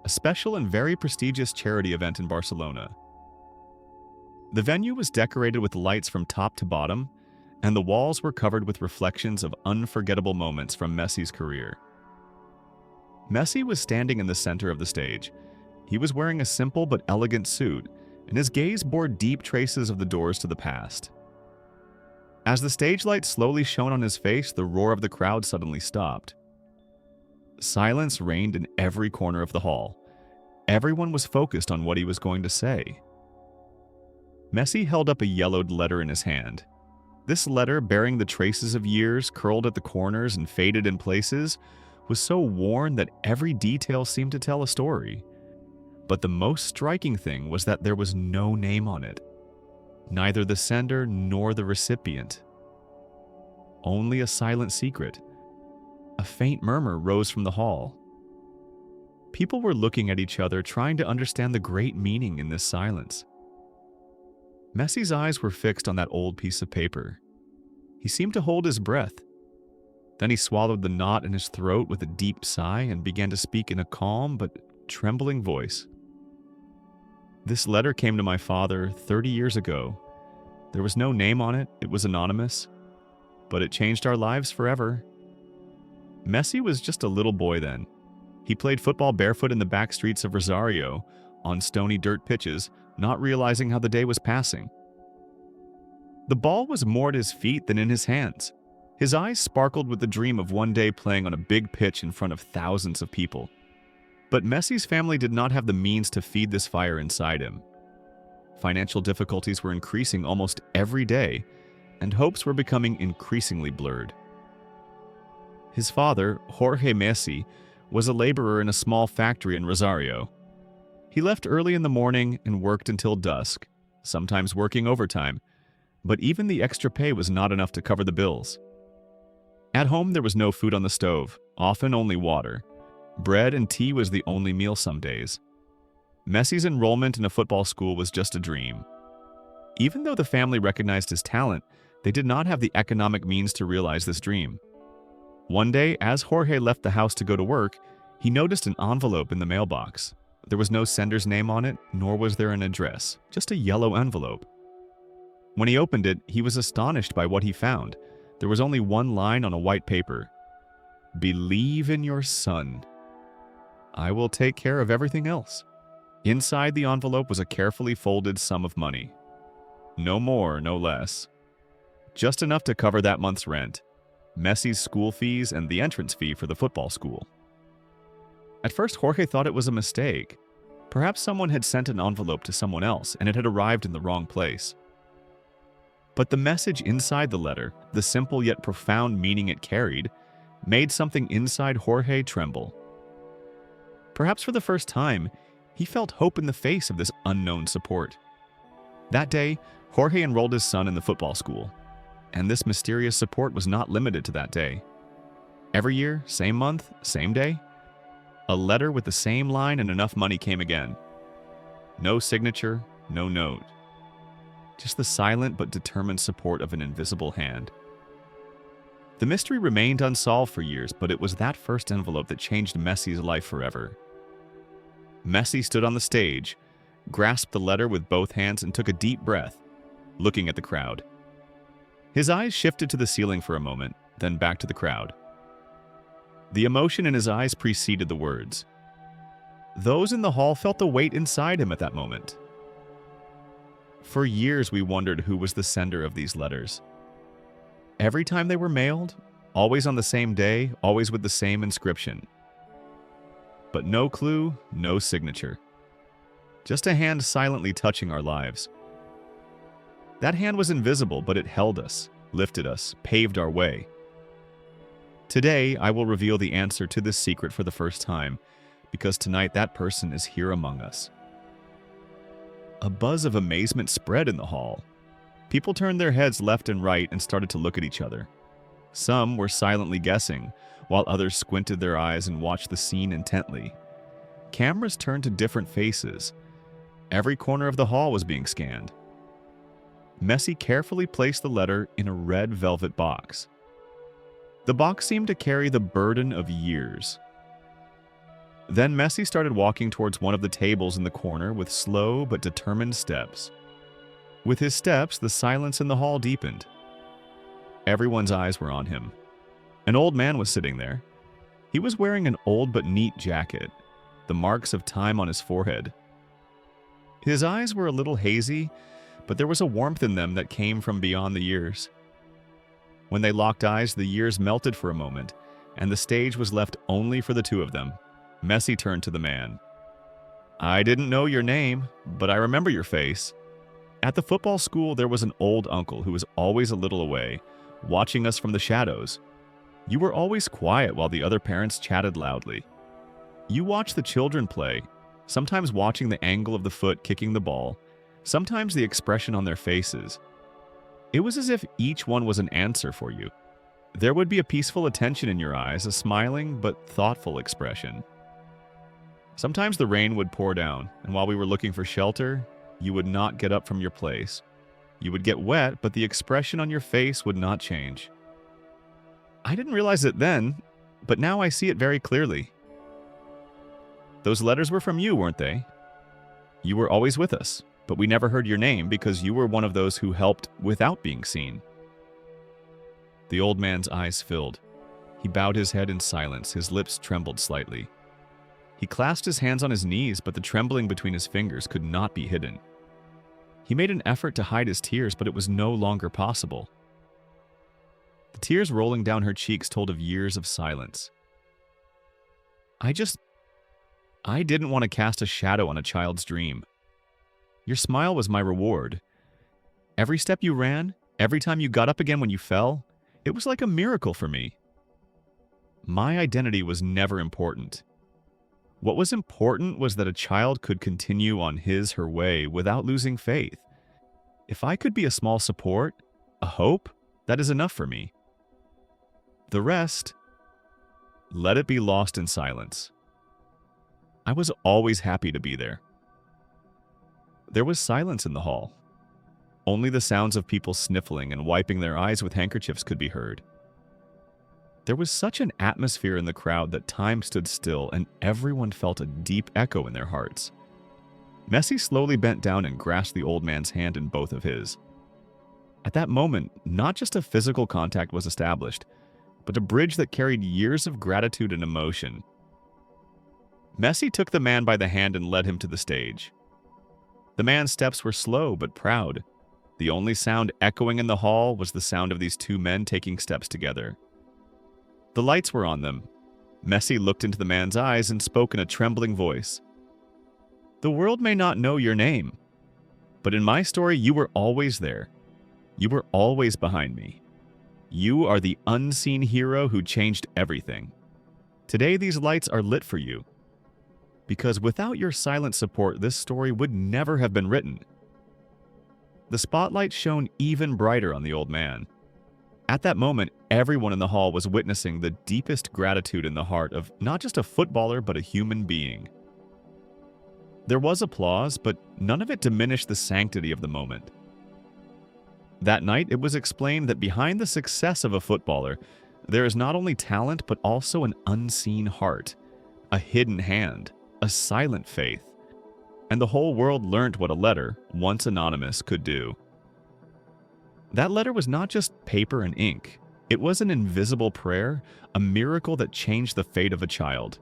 a special and very prestigious charity event in Barcelona. The venue was decorated with lights from top to bottom, and the walls were covered with reflections of unforgettable moments from Messi's career. Messi was standing in the center of the stage. He was wearing a simple but elegant suit, and his gaze bore deep traces of the doors to the past. As the stage light slowly shone on his face, the roar of the crowd suddenly stopped. Silence reigned in every corner of the hall. Everyone was focused on what he was going to say. Messi held up a yellowed letter in his hand. This letter, bearing the traces of years curled at the corners and faded in places, was so worn that every detail seemed to tell a story. But the most striking thing was that there was no name on it. Neither the sender nor the recipient. Only a silent secret. A faint murmur rose from the hall. People were looking at each other, trying to understand the great meaning in this silence. Messi's eyes were fixed on that old piece of paper. He seemed to hold his breath. Then he swallowed the knot in his throat with a deep sigh and began to speak in a calm but trembling voice. This letter came to my father 30 years ago. There was no name on it, it was anonymous, but it changed our lives forever. Messi was just a little boy then. He played football barefoot in the back streets of Rosario, on stony dirt pitches, not realizing how the day was passing. The ball was more at his feet than in his hands. His eyes sparkled with the dream of one day playing on a big pitch in front of thousands of people. But Messi's family did not have the means to feed this fire inside him. Financial difficulties were increasing almost every day, and hopes were becoming increasingly blurred. His father, Jorge Messi, was a laborer in a small factory in Rosario. He left early in the morning and worked until dusk, sometimes working overtime, but even the extra pay was not enough to cover the bills. At home, there was no food on the stove, often only water. Bread and tea was the only meal some days. Messi's enrollment in a football school was just a dream. Even though the family recognized his talent, they did not have the economic means to realize this dream. One day, as Jorge left the house to go to work, he noticed an envelope in the mailbox. There was no sender's name on it, nor was there an address, just a yellow envelope. When he opened it, he was astonished by what he found. There was only one line on a white paper. "Believe in your son. I will take care of everything else." Inside the envelope was a carefully folded sum of money. No more, no less. Just enough to cover that month's rent, Messi's school fees, and the entrance fee for the football school. At first, Jorge thought it was a mistake. Perhaps someone had sent an envelope to someone else and it had arrived in the wrong place. But the message inside the letter, the simple yet profound meaning it carried, made something inside Jorge tremble. Perhaps for the first time, he felt hope in the face of this unknown support. That day, Jorge enrolled his son in the football school, and this mysterious support was not limited to that day. Every year, same month, same day, a letter with the same line and enough money came again. No signature, no note. Just the silent but determined support of an invisible hand. The mystery remained unsolved for years, but it was that first envelope that changed Messi's life forever. Messi stood on the stage, grasped the letter with both hands, and took a deep breath, looking at the crowd. His eyes shifted to the ceiling for a moment, then back to the crowd. The emotion in his eyes preceded the words. Those in the hall felt the weight inside him at that moment. For years we wondered who was the sender of these letters. Every time they were mailed, always on the same day, always with the same inscription. But no clue, no signature. Just a hand silently touching our lives. That hand was invisible, but it held us, lifted us, paved our way. Today, I will reveal the answer to this secret for the first time, because tonight that person is here among us. A buzz of amazement spread in the hall. People turned their heads left and right and started to look at each other. Some were silently guessing, while others squinted their eyes and watched the scene intently. Cameras turned to different faces. Every corner of the hall was being scanned. Messi carefully placed the letter in a red velvet box. The box seemed to carry the burden of years. Then Messi started walking towards one of the tables in the corner with slow but determined steps. With his steps, the silence in the hall deepened. Everyone's eyes were on him. An old man was sitting there. He was wearing an old but neat jacket, the marks of time on his forehead. His eyes were a little hazy, but there was a warmth in them that came from beyond the years. When they locked eyes, the years melted for a moment, and the stage was left only for the two of them. Messi turned to the man. "I didn't know your name, but I remember your face. At the football school, there was an old uncle who was always a little away, watching us from the shadows. You were always quiet while the other parents chatted loudly. You watched the children play, sometimes watching the angle of the foot kicking the ball, sometimes the expression on their faces. It was as if each one was an answer for you. There would be a peaceful attention in your eyes, a smiling but thoughtful expression. Sometimes the rain would pour down, and while we were looking for shelter, you would not get up from your place. You would get wet, but the expression on your face would not change. I didn't realize it then, but now I see it very clearly. Those letters were from you, weren't they? You were always with us, but we never heard your name because you were one of those who helped without being seen." The old man's eyes filled. He bowed his head in silence, his lips trembled slightly. He clasped his hands on his knees, but the trembling between his fingers could not be hidden. He made an effort to hide his tears, but it was no longer possible. The tears rolling down her cheeks told of years of silence. I didn't want to cast a shadow on a child's dream. Your smile was my reward. Every step you ran, every time you got up again when you fell, it was like a miracle for me. My identity was never important. What was important was that a child could continue on her way without losing faith. If I could be a small support, a hope, that is enough for me. The rest, let it be lost in silence. I was always happy to be there. There was silence in the hall. Only the sounds of people sniffling and wiping their eyes with handkerchiefs could be heard. There was such an atmosphere in the crowd that time stood still and everyone felt a deep echo in their hearts. Messi slowly bent down and grasped the old man's hand in both of his. At that moment, not just a physical contact was established, but a bridge that carried years of gratitude and emotion. Messi took the man by the hand and led him to the stage. The man's steps were slow but proud. The only sound echoing in the hall was the sound of these two men taking steps together. The lights were on them. Messi looked into the man's eyes and spoke in a trembling voice. "The world may not know your name, but in my story you were always there. You were always behind me. You are the unseen hero who changed everything. Today these lights are lit for you. Because without your silent support, this story would never have been written." The spotlight shone even brighter on the old man. At that moment, everyone in the hall was witnessing the deepest gratitude in the heart of not just a footballer, but a human being. There was applause, but none of it diminished the sanctity of the moment. That night, it was explained that behind the success of a footballer, there is not only talent, but also an unseen heart, a hidden hand, a silent faith, and the whole world learnt what a letter, once anonymous, could do. That letter was not just paper and ink. It was an invisible prayer, a miracle that changed the fate of a child.